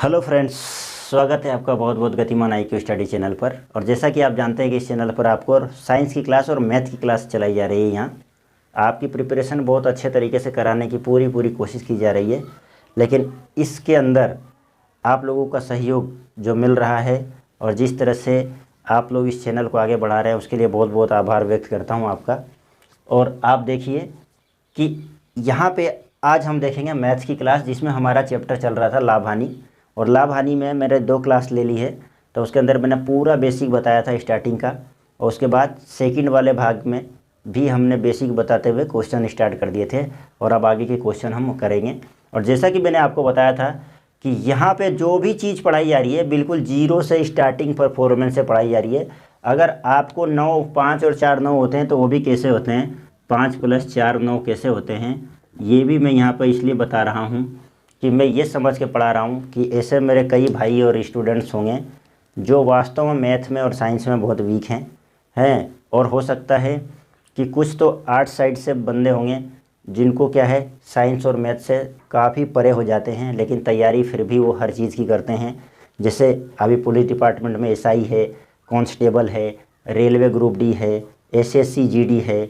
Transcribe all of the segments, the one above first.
Hello friends, स्वागत है आपका बहुत बहुत गतिमान IQ स्टडी चैनल पर। और जैसा कि आप जानते हैं कि इस चैनल पर आपको साइंस की क्लास और मैथ की क्लास चलाई जा रही है। यहाँ आपकी प्रिपरेशन बहुत अच्छे तरीके से कराने की पूरी कोशिश की जा रही है, लेकिन इसके अंदर आप लोगों का सहयोग जो मिल रहा है और जिस तरह से आप लोग इस चैनल को आगे बढ़ा रहे हैं, उसके लिए बहुत बहुत आभार व्यक्त करता हूँ आपका। और आप देखिए कि यहाँ पे आज हम देखेंगे मैथ्स की क्लास, जिसमें हमारा चैप्टर चल रहा था लाभ हानि। और लाभ हानि में मैंने 2 क्लास ले ली है, तो उसके अंदर मैंने पूरा बेसिक बताया था स्टार्टिंग का, और उसके बाद सेकंड वाले भाग में भी हमने बेसिक बताते हुए क्वेश्चन स्टार्ट कर दिए थे। और अब आगे के क्वेश्चन हम करेंगे। और जैसा कि मैंने आपको बताया था कि यहाँ पे जो भी चीज़ पढ़ाई जा रही है बिल्कुल जीरो से स्टार्टिंग परफॉर्मेंस से पढ़ाई जा रही है। अगर आपको 9, 5 और 4 9 होते हैं तो वो भी कैसे होते हैं, 5 + 4 9 कैसे होते हैं, ये भी मैं यहाँ पर इसलिए बता रहा हूँ कि मैं ये समझ के पढ़ा रहा हूँ कि ऐसे मेरे कई भाई और स्टूडेंट्स होंगे जो वास्तव में मैथ में और साइंस में बहुत वीक हैं। और हो सकता है कि कुछ तो आर्ट साइड से बंदे होंगे जिनको क्या है साइंस और मैथ से काफ़ी परे हो जाते हैं, लेकिन तैयारी फिर भी वो हर चीज़ की करते हैं। जैसे अभी पुलिस डिपार्टमेंट में SI है, कांस्टेबल है, रेलवे ग्रुप D है, SSC GD है,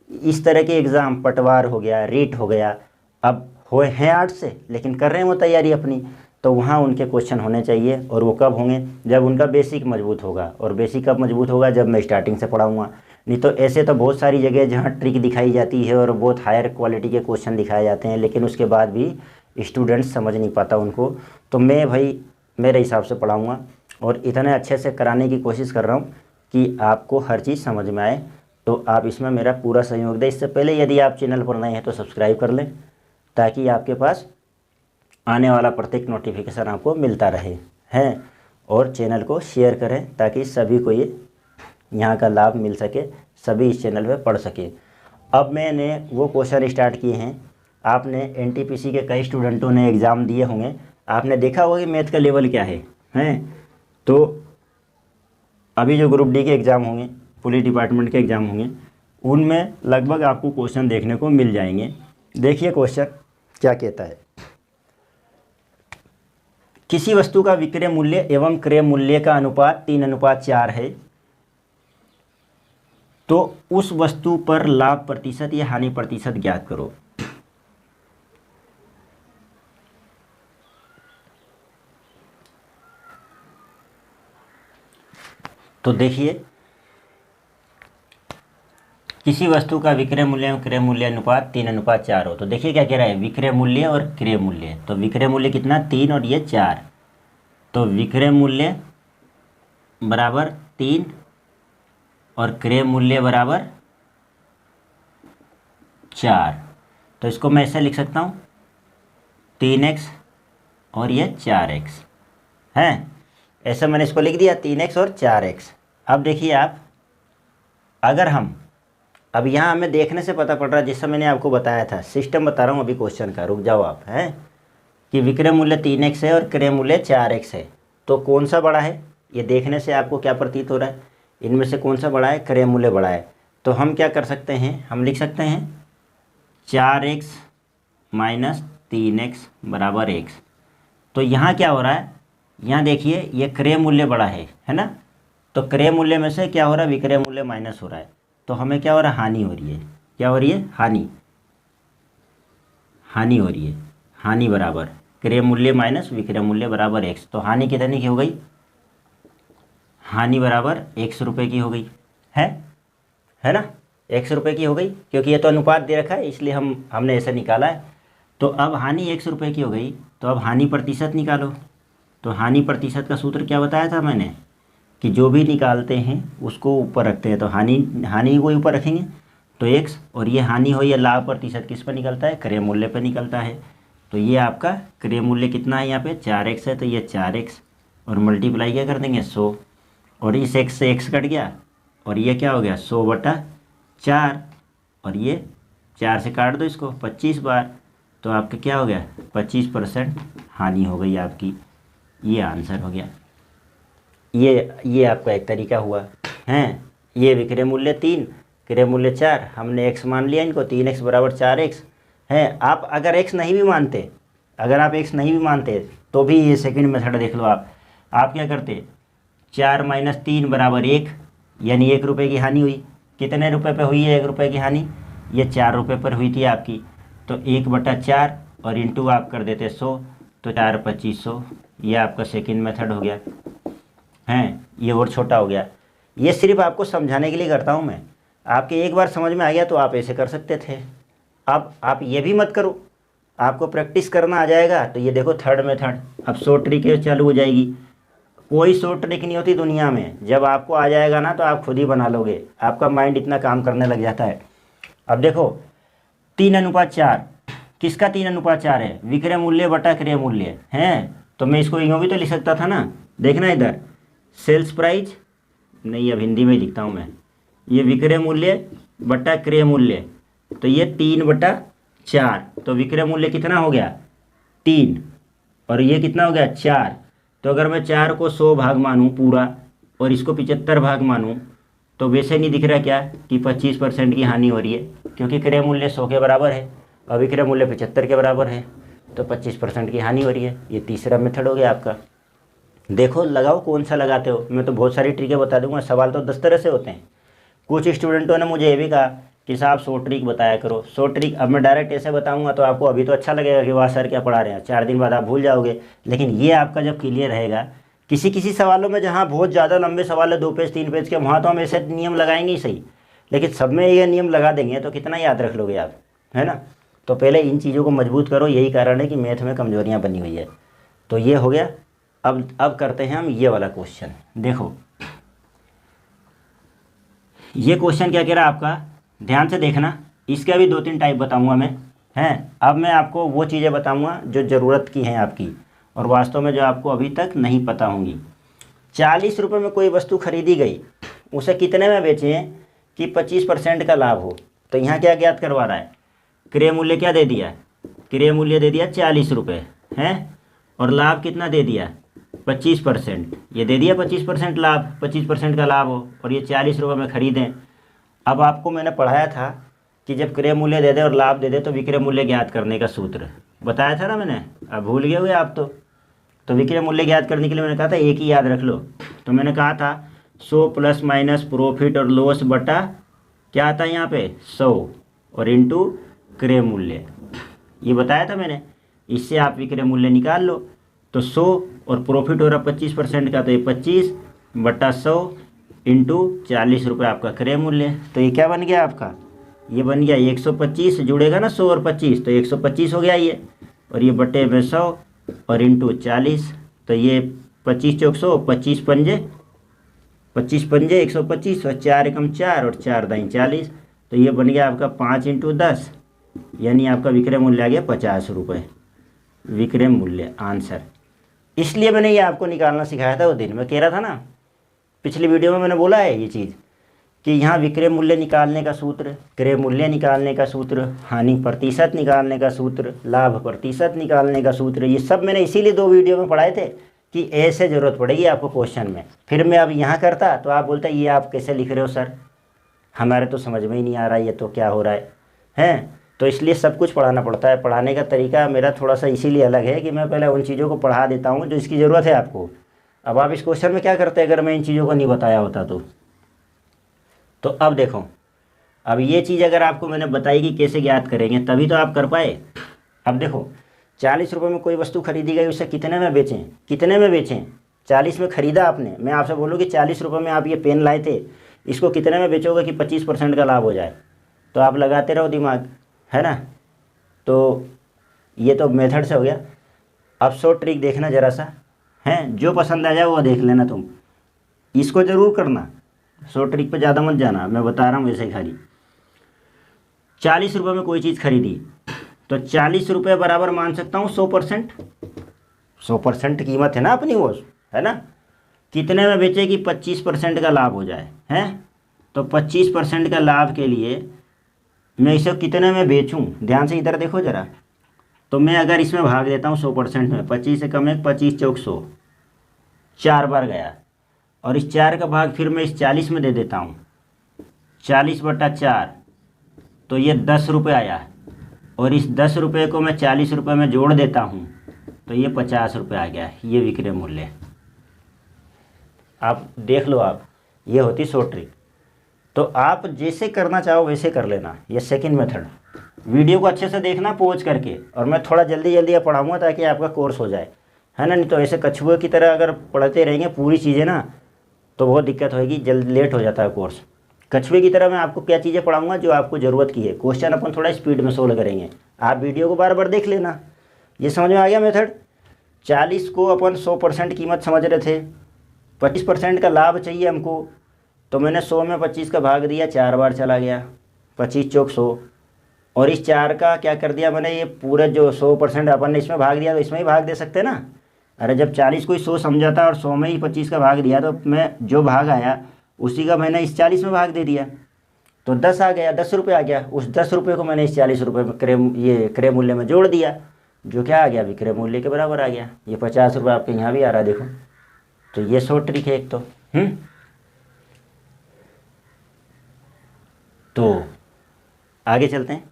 इस तरह के एग्ज़ाम, पटवार हो गया, रीट हो गया, अब हुए हैं आर्ट से लेकिन कर रहे हैं वो तैयारी अपनी। तो वहाँ उनके क्वेश्चन होने चाहिए, और वो कब होंगे, जब उनका बेसिक मजबूत होगा। और बेसिक कब मजबूत होगा, जब मैं स्टार्टिंग से पढ़ाऊँगा। नहीं तो ऐसे तो बहुत सारी जगह जहाँ ट्रिक दिखाई जाती है और बहुत हायर क्वालिटी के क्वेश्चन दिखाए जाते हैं, लेकिन उसके बाद भी स्टूडेंट्स समझ नहीं पाता उनको। तो मैं भाई मेरे हिसाब से पढ़ाऊँगा और इतने अच्छे से कराने की कोशिश कर रहा हूँ कि आपको हर चीज़ समझ में आए। तो आप इसमें मेरा पूरा सहयोग दें। इससे पहले यदि आप चैनल पर नए हैं तो सब्सक्राइब कर लें, ताकि आपके पास आने वाला प्रत्येक नोटिफिकेशन आपको मिलता रहे हैं। और चैनल को शेयर करें ताकि सभी को ये यहाँ का लाभ मिल सके, सभी इस चैनल पे पढ़ सके। अब मैंने वो क्वेश्चन स्टार्ट किए हैं। आपने NTPC के कई स्टूडेंटों ने एग्ज़ाम दिए होंगे, आपने देखा होगा कि मैथ का लेवल क्या है। तो अभी जो ग्रुप D के एग्ज़ाम होंगे, पुलिस डिपार्टमेंट के एग्ज़ाम होंगे, उनमें लगभग आपको क्वेश्चन देखने को मिल जाएंगे। देखिए क्वेश्चन क्या कहता है। किसी वस्तु का विक्रय मूल्य एवं क्रय मूल्य का अनुपात 3:4 है, तो उस वस्तु पर लाभ प्रतिशत या हानि प्रतिशत ज्ञात करो। तो देखिए, किसी वस्तु का विक्रय मूल्य एवं क्रय मूल्य अनुपात 3:4 हो। तो देखिए क्या कह रहा है, विक्रय मूल्य और क्रय मूल्य। तो विक्रय मूल्य कितना, 3 और ये 4। तो विक्रय मूल्य बराबर 3 और क्रय मूल्य बराबर 4। तो इसको मैं ऐसे लिख सकता हूँ, 3x और ये 4x है। ऐसा मैंने इसको लिख दिया, 3x और 4x। अब देखिए आप, अगर हम अब यहाँ हमें देखने से पता पड़ रहा है, जैसा मैंने आपको बताया था, सिस्टम बता रहा हूँ अभी क्वेश्चन का, रुक जाओ आप, हैं कि विक्रय मूल्य 3x है और क्रय मूल्य 4x है। तो कौन सा बड़ा है, ये देखने से आपको क्या प्रतीत हो रहा है, इनमें से कौन सा बड़ा है, क्रय मूल्य बड़ा है। तो हम क्या कर सकते हैं, हम लिख सकते हैं 4x - 3x बराबर x। तो यहाँ क्या हो रहा है, यहाँ देखिए ये क्रय मूल्य बड़ा है ना। तो क्रय मूल्य में से क्या हो रहा है, विक्रय मूल्य माइनस हो रहा है। तो हमें क्या हो रहा है, हानि हो रही है। क्या हो रही है, हानि हो रही है। हानि बराबर क्रय मूल्य माइनस विक्रय मूल्य बराबर x। तो हानि कितने की हो गई, हानि बराबर x रुपये की हो गई है ना, x रुपये की हो गई, क्योंकि ये तो अनुपात दे रखा है इसलिए हमने ऐसा निकाला है। तो अब हानि x रुपये की हो गई, तो अब हानि प्रतिशत निकालो। तो हानि प्रतिशत का सूत्र क्या बताया था मैंने, कि जो भी निकालते हैं उसको ऊपर रखते हैं। तो हानि को ऊपर रखेंगे तो x, और ये हानि हो या लाभ प्रतिशत किस पर निकलता है, क्रय मूल्य पर निकलता है। तो ये आपका क्रय मूल्य कितना है, यहाँ पे 4x है, तो ये 4x और मल्टीप्लाई क्या कर देंगे, 100। और इस x से x कट गया और ये क्या हो गया, 100/4। और ये 4 से काट दो इसको 25 बार, तो आपका क्या हो गया, 25% हानि हो गई आपकी। ये आंसर हो गया। ये आपका एक तरीका हुआ है। ये विक्रय मूल्य 3, क्रय मूल्य 4, हमने x मान लिया इनको, 3x बराबर 4x है। आप अगर x नहीं भी मानते अगर आप x नहीं भी मानते तो भी ये सेकंड मेथड देख लो। आप क्या करते, 4 - 3 = 1, यानी 1 रुपये की हानि हुई। कितने रुपए पे हुई है 1 रुपये की हानि? ये 4 रुपये पर हुई थी आपकी। तो 1/4 और इंटू आप कर देते 100, तो 4 × 2500। ये आपका सेकंड मेथड हो गया हैं। ये और छोटा हो गया। ये सिर्फ आपको समझाने के लिए करता हूँ मैं। आपके एक बार समझ में आ गया तो आप ऐसे कर सकते थे। अब आप ये भी मत करो, आपको प्रैक्टिस करना आ जाएगा तो ये देखो थर्ड मेथड। अब शॉर्ट ट्रिक चालू हो जाएगी। कोई शॉर्ट ट्रिक नहीं होती दुनिया में, जब आपको आ जाएगा ना तो आप खुद ही बना लोगे। आपका माइंड इतना काम करने लग जाता है। अब देखो 3:4, किसका 3:4 है? विक्रय मूल्य बटा क्रय मूल्य है। तो मैं इसको यूँ भी तो लिख सकता था ना। देखना इधर, सेल्स प्राइस नहीं, अब हिंदी में ही लिखता हूँ मैं। ये विक्रय मूल्य बटा क्रय मूल्य, तो ये 3/4। तो विक्रय मूल्य कितना हो गया? 3, और ये कितना हो गया? 4। तो अगर मैं 4 को 100 भाग मानूँ पूरा और इसको 75 भाग मानूँ, तो वैसे नहीं दिख रहा क्या कि 25% की हानि हो रही है, क्योंकि क्रय मूल्य 100 के बराबर है और विक्रय मूल्य 75 के बराबर है, तो 25% की हानि हो रही है। ये तीसरा मेथड हो गया आपका। देखो लगाओ कौन सा लगाते हो। मैं तो बहुत सारी ट्रिकें बता दूंगा। सवाल तो 10 तरह से होते हैं। कुछ स्टूडेंटों ने मुझे ये भी कहा कि साहब शॉर्ट ट्रिक बताया करो। शॉर्ट ट्रिक अब मैं डायरेक्ट ऐसे बताऊंगा तो आपको अभी तो अच्छा लगेगा कि वाह सर क्या पढ़ा रहे हैं, 4 दिन बाद आप भूल जाओगे। लेकिन ये आपका जब क्लियर रहेगा, किसी किसी सवालों में जहाँ बहुत ज़्यादा लंबे सवाल है 2 पेज 3 पेज के, वहाँ तो हम ऐसे नियम लगाएंगे ही सही। लेकिन सब में ये नियम लगा देंगे तो कितना याद रख लोगे आप, है ना। तो पहले इन चीज़ों को मजबूत करो। यही कारण है कि मैथ में कमजोरियाँ बनी हुई है। तो ये हो गया। अब करते हैं हम ये वाला क्वेश्चन। देखो ये क्वेश्चन क्या कह रहा है आपका, ध्यान से देखना। इसका भी 2-3 टाइप बताऊंगा मैं, हैं। अब मैं आपको वो चीज़ें बताऊंगा जो ज़रूरत की हैं आपकी, और वास्तव में जो आपको अभी तक नहीं पता होंगी। 40 रुपये में कोई वस्तु खरीदी गई, उसे कितने में बेचें कि 25% का लाभ हो। तो यहाँ क्या ज्ञात करवा रहा है? क्रय मूल्य क्या दे दिया? क्रय मूल्य दे दिया 40 रुपये, हैं, और लाभ कितना दे दिया? 25%। ये दे दिया 25% लाभ, 25% का लाभ हो, और ये 40 रुपये में खरीदें। अब आपको मैंने पढ़ाया था कि जब क्रय मूल्य दे दे और लाभ दे दे तो विक्रय मूल्य ज्ञात करने का सूत्र बताया था ना मैंने। अब भूल गए हुए आप तो विक्रय मूल्य ज्ञात करने के लिए मैंने कहा था एक ही याद रख लो। तो मैंने कहा था 100 ± प्रॉफिट और लॉस बटा क्या आता है यहाँ पे 100 और इंटू क्रय मूल्य, ये बताया था मैंने। इससे आप विक्रय मूल्य निकाल लो। तो 100 और प्रॉफिट हो रहा 25% का, तो ये 25/100 इंटू 40 रुपये आपका क्रय मूल्य। तो ये क्या बन गया आपका? ये बन गया 125, जुड़ेगा ना 100 और 25, तो 125 हो गया ये, और ये बटे में 100 और इंटू 40। तो ये 25 × 100, 25 पंजे 125, और 4 × 4 और 4 × 40। तो ये बन गया आपका 5 × 10, यानी आपका विक्रय मूल्य आ गया 50 रुपये। विक्रय मूल्य आंसर। इसलिए मैंने ये आपको निकालना सिखाया था। वो दिन मैं कह रहा था ना, पिछली वीडियो में मैंने बोला है ये चीज़ कि यहाँ विक्रय मूल्य निकालने का सूत्र, क्रय मूल्य निकालने का सूत्र, हानि प्रतिशत निकालने का सूत्र, लाभ प्रतिशत निकालने का सूत्र, ये सब मैंने इसीलिए 2 वीडियो में पढ़ाए थे कि ऐसे ज़रूरत पड़ेगी आपको क्वेश्चन में। फिर मैं अब यहाँ करता तो आप बोलते ये आप कैसे लिख रहे हो सर, हमारे तो समझ में ही नहीं आ रहा है, ये तो क्या हो रहा है, हैं। तो इसलिए सब कुछ पढ़ाना पड़ता है। पढ़ाने का तरीका मेरा थोड़ा सा इसीलिए अलग है कि मैं पहले उन चीज़ों को पढ़ा देता हूँ जो इसकी ज़रूरत है आपको। अब आप इस क्वेश्चन में क्या करते अगर मैं इन चीज़ों को नहीं बताया होता तो अब देखो, अब ये चीज़ अगर आपको मैंने बताई कि कैसे ज्ञात करेंगे तभी तो आप कर पाए। अब देखो 40 रुपये में कोई वस्तु खरीदी गई, उसे कितने में बेचें? कितने में बेचें? 40 में ख़रीदा आपने। मैं आपसे बोलूँ कि 40 रुपये में आप ये पेन लाए थे, इसको कितने में बेचोगे कि 25% का लाभ हो जाए? तो आप लगाते रहो दिमाग, है ना। तो ये तो मेथड से हो गया। अब शॉर्ट ट्रिक देखना ज़रा सा, हैं, जो पसंद आ जाए वो देख लेना तुम, इसको ज़रूर करना। शॉर्ट ट्रिक पे ज़्यादा मत जाना, मैं बता रहा हूँ वैसे ही खाली। 40 रुपये में कोई चीज़ खरीदी, तो 40 रुपये बराबर मान सकता हूँ 100%। 100% कीमत है ना अपनी वो, है ना। कितने में बेचे कि 25% का लाभ हो जाए, हैं। तो 25% का लाभ के लिए मैं इसे कितने में बेचूं? ध्यान से इधर देखो ज़रा। तो मैं अगर इसमें भाग देता हूँ 100% में, 25 से कम है, 25 × 100, 4 बार गया, और इस 4 का भाग फिर मैं इस 40 में दे देता हूँ, 40/4, तो ये 10 रुपये आया। और इस 10 रुपये को मैं 40 रुपये में जोड़ देता हूँ तो ये 50 रुपये आ गया, ये विक्रय मूल्य। आप देख लो, आप ये होती शॉर्ट ट्रिक। तो आप जैसे करना चाहो वैसे कर लेना, ये सेकंड मेथड। वीडियो को अच्छे से देखना पॉज करके, और मैं थोड़ा जल्दी जल्दी पढ़ाऊँगा ताकि आपका कोर्स हो जाए, है ना। नहीं तो ऐसे कछुए की तरह अगर पढ़ते रहेंगे पूरी चीज़ें ना तो बहुत दिक्कत होगी, जल्द लेट हो जाता है कोर्स। कछुए की तरह मैं आपको क्या चीज़ें पढ़ाऊँगा जो आपको ज़रूरत की है। क्वेश्चन अपन थोड़ा स्पीड में सोल्व करेंगे, आप वीडियो को बार बार देख लेना। ये समझ में आ गया मेथड। 40 को अपन 100% कीमत समझ रहे थे, 25% का लाभ चाहिए हमको, तो मैंने 100 में 25 का भाग दिया, 4 बार चला गया, 25 चौक 100। और इस 4 का क्या कर दिया मैंने, ये पूरा जो 100% अपन ने इसमें भाग दिया तो इसमें ही भाग दे सकते ना। अरे जब 40 को ही 100 समझा था और 100 में ही 25 का भाग दिया, तो मैं जो भाग आया उसी का मैंने इस 40 में भाग दे दिया, तो 10 आ गया, 10 रुपये आ गया। उस 10 रुपये को मैंने इस 40 रुपये में क्रय मूल्य में जोड़ दिया, जो क्या आ गया, विक्रय मूल्य के बराबर आ गया। ये 50 रुपये आपके यहाँ भी आ रहा है, देखो। तो ये शॉर्ट ट्रिक है एक तो आगे चलते हैं।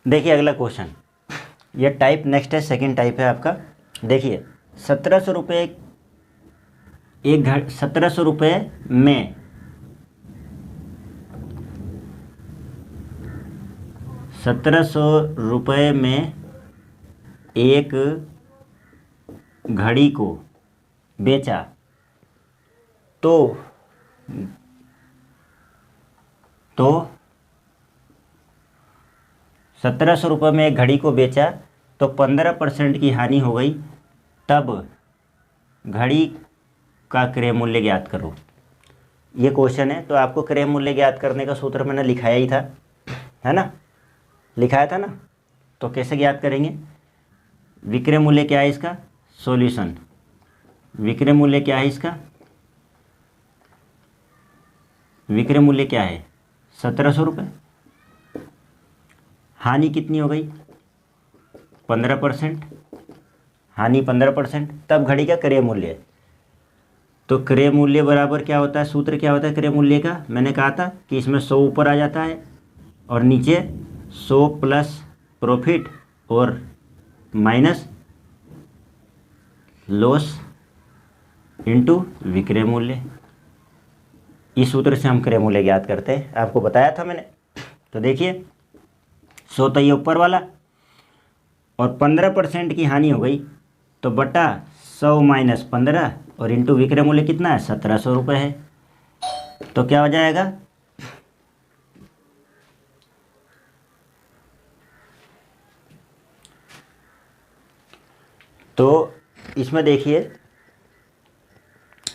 देखिए अगला क्वेश्चन, ये टाइप नेक्स्ट है, सेकंड टाइप है आपका। देखिए 1700 रुपये 1700 रुपये में 1700 रुपये में एक घड़ी को बेचा तो 1700 रुपये में एक घड़ी को बेचा तो 15% की हानि हो गई, तब घड़ी का क्रय मूल्य ज्ञात करो। ये क्वेश्चन है, तो आपको क्रय मूल्य ज्ञात करने का सूत्र मैंने लिखाया ही था, है ना, लिखाया था ना। तो कैसे ज्ञात करेंगे, विक्रय मूल्य क्या है इसका, सॉल्यूशन। विक्रय मूल्य क्या है इसका, विक्रय मूल्य क्या है 1700 रुपये। हानि कितनी हो गई 15%, हानि 15%, तब घड़ी का क्रय मूल्य। तो क्रय मूल्य बराबर क्या होता है, सूत्र क्या होता है क्रय मूल्य का, मैंने कहा था कि इसमें 100 ऊपर आ जाता है और नीचे 100 प्लस प्रॉफिट और माइनस लॉस इनटू विक्रय मूल्य। इस सूत्र से हम क्रय मूल्य ज्ञात करते हैं, आपको बताया था मैंने। तो देखिए 100 तो ये ऊपर वाला, और 15% की हानि हो गई तो बटा 100 माइनस 15 और इंटू विक्रय मूल्य कितना है 1700 रुपये है। तो क्या हो जाएगा, तो इसमें देखिए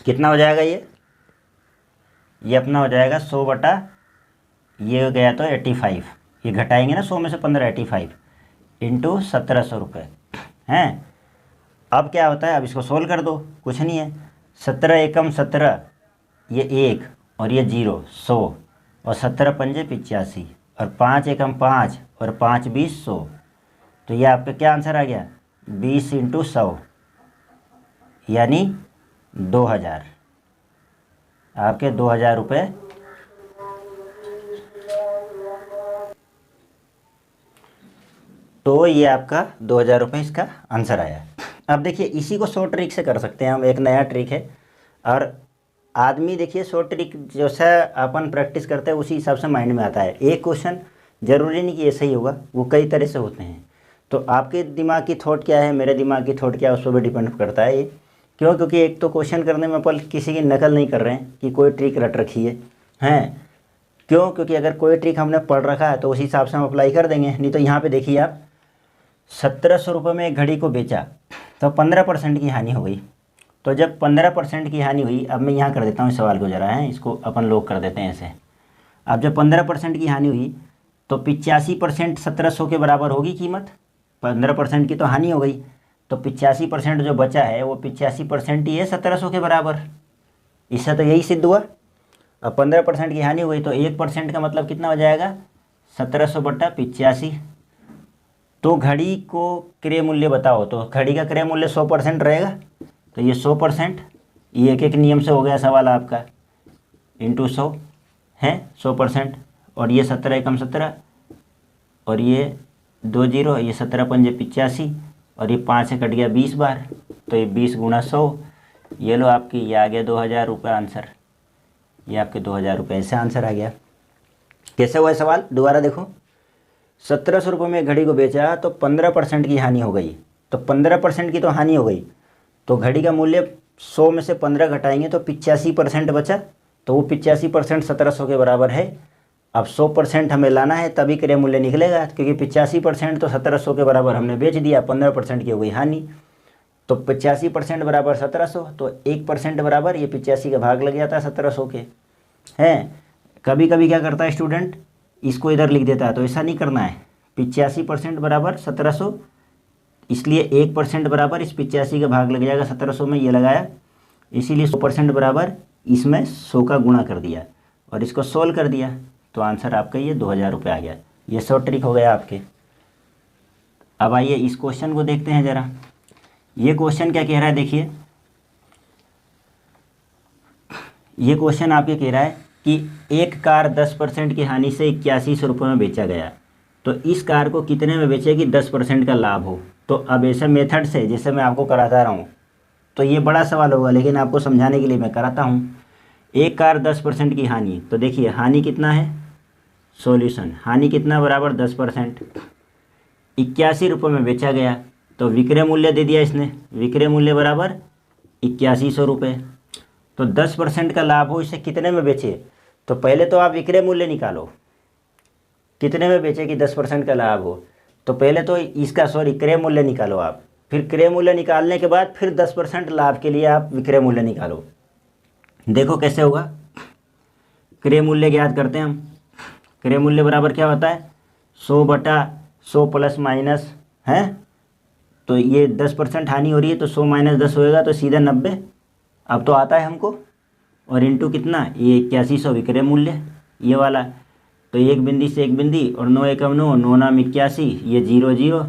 कितना हो जाएगा, ये अपना हो जाएगा 100 बटा ये हो गया तो 85, ये घटाएंगे ना 100 में से 15, 85 इंटू 1700 रुपये हैं। अब क्या होता है, अब इसको सोल्व कर दो, कुछ नहीं है, 17 एकम 17, ये 1 और ये 0 100 और 17 पंजे 85 और 5 एकम 5 और 5 20 100। तो ये आपका क्या आंसर आ गया 20 इंटू 100 यानी 2000, आपके 2000 रुपये। तो ये आपका 2000 रुपये इसका आंसर आया। अब देखिए इसी को शॉर्ट ट्रिक से कर सकते हैं हम, एक नया ट्रिक है। और आदमी देखिए शॉर्ट ट्रिक जैसा अपन प्रैक्टिस करते हैं उसी हिसाब से माइंड में आता है। एक क्वेश्चन ज़रूरी नहीं कि ऐसा ही होगा, वो कई तरह से होते हैं। तो आपके दिमाग की थॉट क्या है, मेरे दिमाग की थॉट क्या है, उस पर भी डिपेंड करता है ये। क्यों, क्योंकि एक तो क्वेश्चन करने में अपन किसी की नकल नहीं कर रहे हैं कि कोई ट्रिक रट रखी है, हैं। क्यों, क्योंकि अगर कोई ट्रिक हमने पढ़ रखा है तो उसी हिसाब से हम अप्लाई कर देंगे। नहीं तो यहाँ पे देखिए आप 1700 रुपये में एक घड़ी को बेचा तो 15% की हानि हो गई। तो जब 15% की हानि हुई, अब मैं यहाँ कर देता हूँ इस सवाल को ज़रा, है इसको अपन लोग कर देते हैं ऐसे। अब जब 15% की हानि हुई तो 85% 1700 के बराबर होगी कीमत, 15% की तो हानि हो गई, तो 85% जो बचा है वो 85% ही है 1700 के बराबर। इससे तो यही सिद्ध हुआ। अब 15% की हानि हो गई तो 1% का मतलब कितना हो जाएगा 1700 बटा 85। तो घड़ी को क्रय मूल्य बताओ, तो घड़ी का क्रय मूल्य 100% रहेगा, तो ये 100%, ये एक एक नियम से हो गया सवाल आपका, इंटू 100 है 100%। और ये 17 एकम 17 और ये 2 जीरो, ये 17 पंजे 85 और ये 5 से कट गया 20 बार, तो ये 20 गुणा 100, ये लो आपकी, ये आ गया 2000 रुपये आंसर। ये आपके 2000 रुपये ऐसे आंसर आ गया। कैसे हुआ है सवाल, दोबारा देखो। 1700 रुपये में घड़ी को बेचा तो 15% की हानि हो गई, तो 15% की तो हानि हो गई, तो घड़ी का मूल्य 100 में से 15 घटाएंगे तो 85% बचा, तो वो 85% 1700 के बराबर है। अब 100% हमें लाना है तभी क्रय मूल्य निकलेगा, क्योंकि 85% तो 1700 के बराबर हमने बेच दिया, 15% की हो गई हानि। तो 85% बराबर 1700, तो 1% बराबर ये 85 का भाग लग जाता है 1700 के हैं। कभी कभी क्या करता है स्टूडेंट, इसको इधर लिख देता है, तो ऐसा नहीं करना है। 85% बराबर 1700, इसलिए 1% बराबर इस 85 का भाग लग जाएगा 1700 में, ये लगाया, इसीलिए 100% बराबर इसमें 100 का गुणा कर दिया और इसको सोल्व कर दिया, तो आंसर आपका ये 2000 रुपये आ गया। ये शॉर्ट ट्रिक हो गया आपके। अब आइए इस क्वेश्चन को देखते हैं ज़रा। ये क्वेश्चन क्या कह रहा है, देखिए ये क्वेश्चन आपके कह रहा है कि एक कार 10% की हानि से 8100 रुपये में बेचा गया, तो इस कार को कितने में बेचे कि 10% का लाभ हो। तो अब ऐसे मेथड से जैसे मैं आपको कराता रहा हूँ, तो ये बड़ा सवाल होगा, लेकिन आपको समझाने के लिए मैं कराता हूँ। एक कार 10% की हानि, तो देखिए हानि कितना है, सॉल्यूशन, हानि कितना बराबर 10%, 81 रुपये में बेचा गया, तो विक्रय मूल्य दे दिया इसने, विक्रय मूल्य बराबर 8100 रुपये। तो 10% का लाभ हो, इसे कितने में बेचे, तो पहले तो आप विक्रय मूल्य निकालो, कितने में बेचे कि 10% का लाभ हो, तो पहले तो इसका क्रय मूल्य निकालो आप, फिर क्रय मूल्य निकालने के बाद फिर 10% लाभ के लिए आप विक्रय मूल्य निकालो। देखो कैसे होगा, क्रय मूल्य ज्ञात करते हैं हम। क्रय मूल्य बराबर क्या होता है, 100/100 प्लस माइनस है, तो ये 10% हानि हो रही है तो 100 - 10 होएगा, तो सीधा 90, अब तो आता है हमको, और इंटू कितना, ये 8100 विक्रय मूल्य ये वाला, तो एक बिंदी से एक बिंदी और 9 एकम 9, 9 नाम 81, ये 0 0,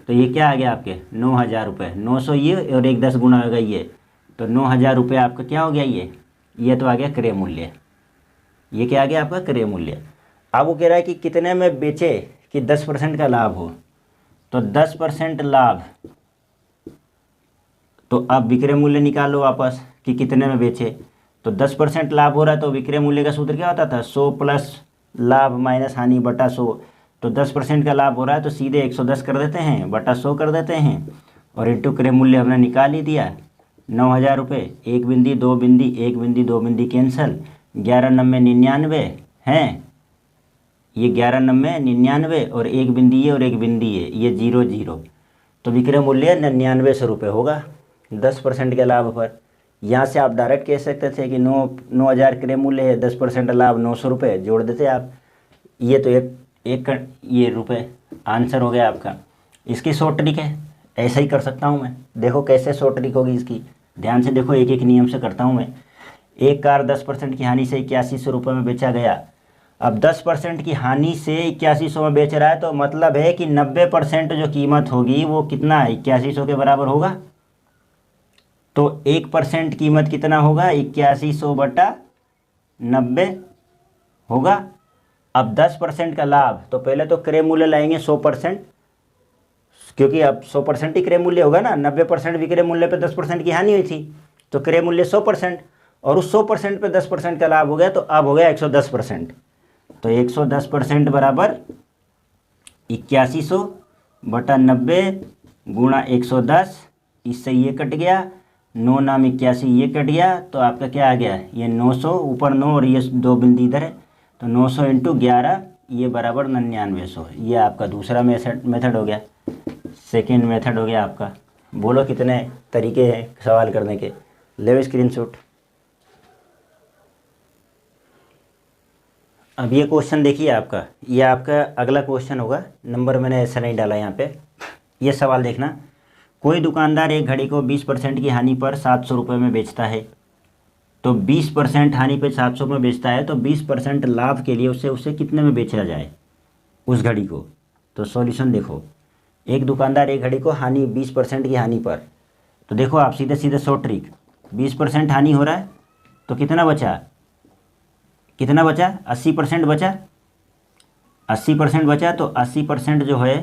तो ये क्या आ गया आपके 9000 रुपये, 900 ये और 1 10 गुना होगा ये, तो 9000 रुपये आपका क्या हो गया, ये तो आ गया क्रय मूल्य। ये क्या आ गया आपका क्रय मूल्य। अब वो कह रहा है कि कितने में बेचे कि 10% का लाभ हो, तो 10% लाभ, तो अब विक्रय मूल्य निकालो वापस कि कितने में बेचे, तो 10% लाभ हो रहा है, तो विक्रय मूल्य का सूत्र क्या होता था, 100 प्लस लाभ माइनस हानि बटा 100, तो 10% का लाभ हो रहा है तो सीधे 110 कर देते हैं बटा 100 कर देते हैं, और इंटू क्रय मूल्य हमने निकाल ही दिया 9000 रुपये। एक बिंदी दो बिंदी, एक बिंदी दो बिंदी कैंसल, 11 9 99 हैं, ये 11 9 99 और एक बिंदी ये और एक बिंदी ये 0 0, तो विक्रय मूल्य 9900 रुपये होगा 10% के लाभ पर। यहाँ से आप डायरेक्ट कह सकते थे कि 9000 क्रय मूल्य है, 10% लाभ 900 रुपये जोड़ देते आप, ये तो एक ये रुपये आंसर हो गया आपका। इसकी शॉर्ट ट्रिक है, ऐसा ही कर सकता हूँ मैं। देखो कैसे शॉर्ट ट्रिक होगी इसकी, ध्यान से देखो, एक एक नियम से करता हूँ मैं। एक कार 10% की हानि से 8100 रुपये में बेचा गया। अब 10% की हानि से 8100 में बेच रहा है, तो मतलब है कि 90% जो कीमत होगी वो कितना है, 8100 के बराबर होगा। तो 1% कीमत कितना होगा, 8100/90 होगा। अब 10% का लाभ, तो पहले तो क्रय मूल्य लाएंगे 100%, क्योंकि अब 100% ही क्रय मूल्य होगा ना, 90% विक्रय मूल्य पे 10% की हानि हुई थी, तो क्रय मूल्य 100%, और उस 100% पे 10% का लाभ हो गया, तो अब हो गया 110%। तो 110% बराबर 8100/90 गुणा 110, इससे ये कट गया, 9 नाम 81 ये कट गया, तो आपका क्या आ गया, ये 900 ऊपर 9 और ये 2 बिंदी इधर है, तो 900 × 11 ये बराबर 9900। ये आपका दूसरा मेथड हो गया, सेकेंड मेथड हो गया आपका। बोलो कितने तरीके हैं सवाल करने के, ले स्क्रीनशॉट। अब ये क्वेश्चन देखिए आपका, ये आपका अगला क्वेश्चन होगा, नंबर मैंने ऐसा नहीं डाला यहाँ पे। ये सवाल देखना, कोई दुकानदार एक घड़ी को 20% की हानि पर 700 रुपये में बेचता है, तो 20% हानि पे 700 में बेचता है, तो 20% लाभ के लिए उसे कितने में बेचा जाए उस घड़ी को। तो सॉल्यूशन देखो, एक दुकानदार एक घड़ी को हानि 20% की हानि पर, तो देखो आप सीधे सीधे शॉर्ट ट्रिक, 20% हानि हो रहा है तो कितना बचा, 80% बचा, 80% बचा, तो 80% जो है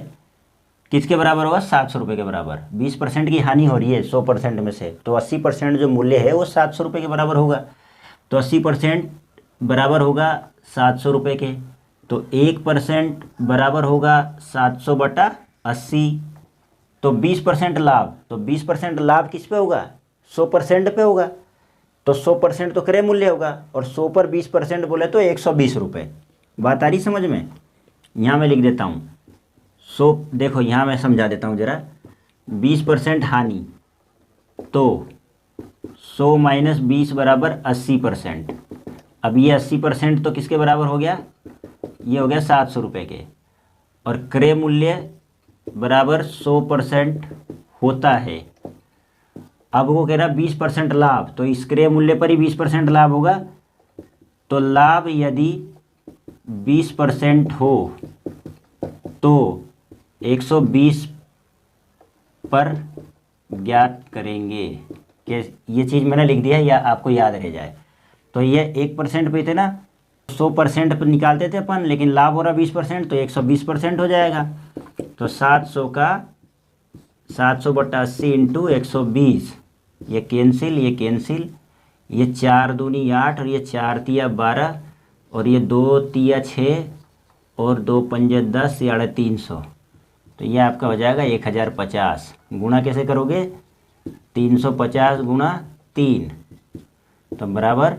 किसके बराबर होगा? 700 रुपये के बराबर। 20% की हानि हो रही है 100% में से, तो 80% जो मूल्य है वो 700 रुपये के बराबर होगा। तो 80% बराबर होगा 700 रुपये के, तो 1% बराबर होगा 700 बटा 80। तो 20% लाभ, तो 20% लाभ किस पे होगा? 100% पे होगा। तो 100% तो क्रय मूल्य होगा, और 100 पर 20% बोले तो 120 रुपये। बात आ रही समझ में? यहाँ मैं लिख देता हूँ 100, देखो यहाँ मैं समझा देता हूँ ज़रा। 20% हानि, तो 100 माइनस 20 बराबर 80%। अब ये 80% तो किसके बराबर हो गया? ये हो गया 700 रुपये के, और क्रय मूल्य बराबर 100% होता है। अब वो कह रहा 20% लाभ, तो इस क्रय मूल्य पर ही 20% लाभ होगा। तो लाभ यदि 20% हो तो 120 पर ज्ञात करेंगे। कि ये चीज़ मैंने लिख दिया है या आपको याद रह जाए। तो ये 1% पे थे ना, 100% पर निकालते थे अपन, लेकिन लाभ हो रहा 20%, तो 120% हो जाएगा। तो 700 का 700 बटा 80 इंटू 120, ये कैंसिल, ये कैंसिल, ये 4 दूनी 8 और ये 4 तिया 12 और ये 2 तिया 6 और 2 पंजे 10, ये 350। तो ये आपका हो जाएगा 1050। गुणा कैसे करोगे? 350 गुणा 3, तो बराबर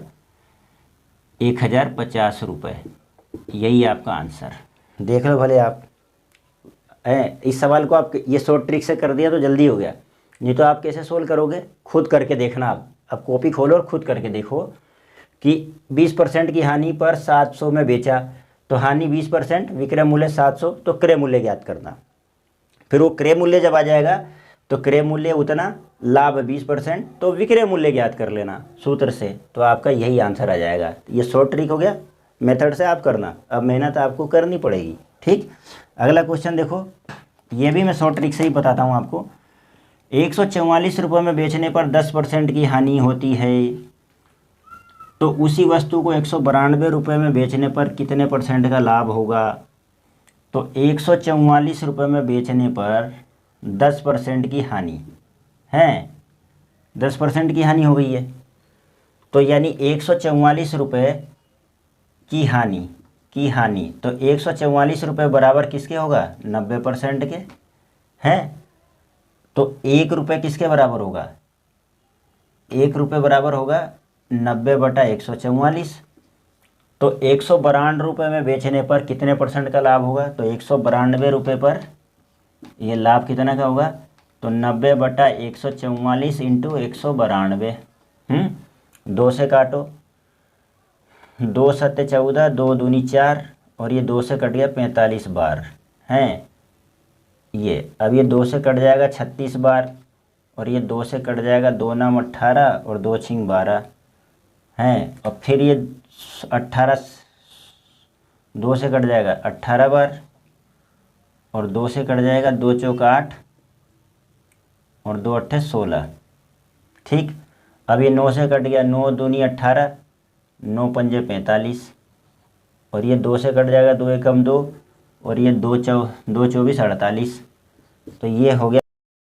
1050 रुपये। यही आपका आंसर। देख लो भले आप इस सवाल को आप ये शॉर्ट ट्रिक से कर दिया तो जल्दी हो गया, नहीं तो आप कैसे सोल्व करोगे? खुद करके देखना। आप कॉपी खोलो और खुद करके देखो कि 20% की हानि पर 700 में बेचा, तो हानि 20%, विक्रय मूल्य 700, तो क्रय मूल्य ज्ञात करना। फिर वो क्रय मूल्य जब आ जाएगा तो क्रय मूल्य उतना, लाभ 20%, तो विक्रय मूल्य ज्ञात कर लेना सूत्र से, तो आपका यही आंसर आ जाएगा। ये शॉर्ट ट्रिक हो गया, मेथड से आप करना। अब मेहनत आपको करनी पड़ेगी। ठीक, अगला क्वेश्चन देखो, ये भी मैं शॉर्ट ट्रिक से ही बताता हूँ आपको। 144 रुपये में बेचने पर 10% की हानि होती है, तो उसी वस्तु को 192 रुपये में बेचने पर कितने % का लाभ होगा? तो 144 रुपये में बेचने पर 10% की हानि है, 10% की हानि हो गई है, तो यानी 144 रुपये की हानि, तो 144 रुपये बराबर किसके होगा? 90% के हैं। तो 1 रुपये किसके बराबर होगा? 1 रुपये बराबर होगा 90 बटा 144। तो 192 रुपये में बेचने पर कितने % का लाभ होगा? तो 192 रुपये पर ये लाभ कितना का होगा? तो 90 बटा 144 इंटू 192। 2 से काटो, 2 सत्ते 14, 2 दूनी 4 और ये 2 से कट गया 45 बार हैं। ये अब ये 2 से कट जाएगा 36 बार, और ये 2 से कट जाएगा 2 नाम 18 और 2 छिंग 12 हैं। और फिर ये 18, 2 से कट जाएगा 18 बार, और 2 से कट जाएगा 2 चौक 8 और 2 अट्ठे 16। ठीक, अब ये 9 से कट गया, 9 दूनी 18, 9 पंजे 45, और ये 2 से कट जाएगा 2 एकम 2 और ये 2 24 48। तो ये हो गया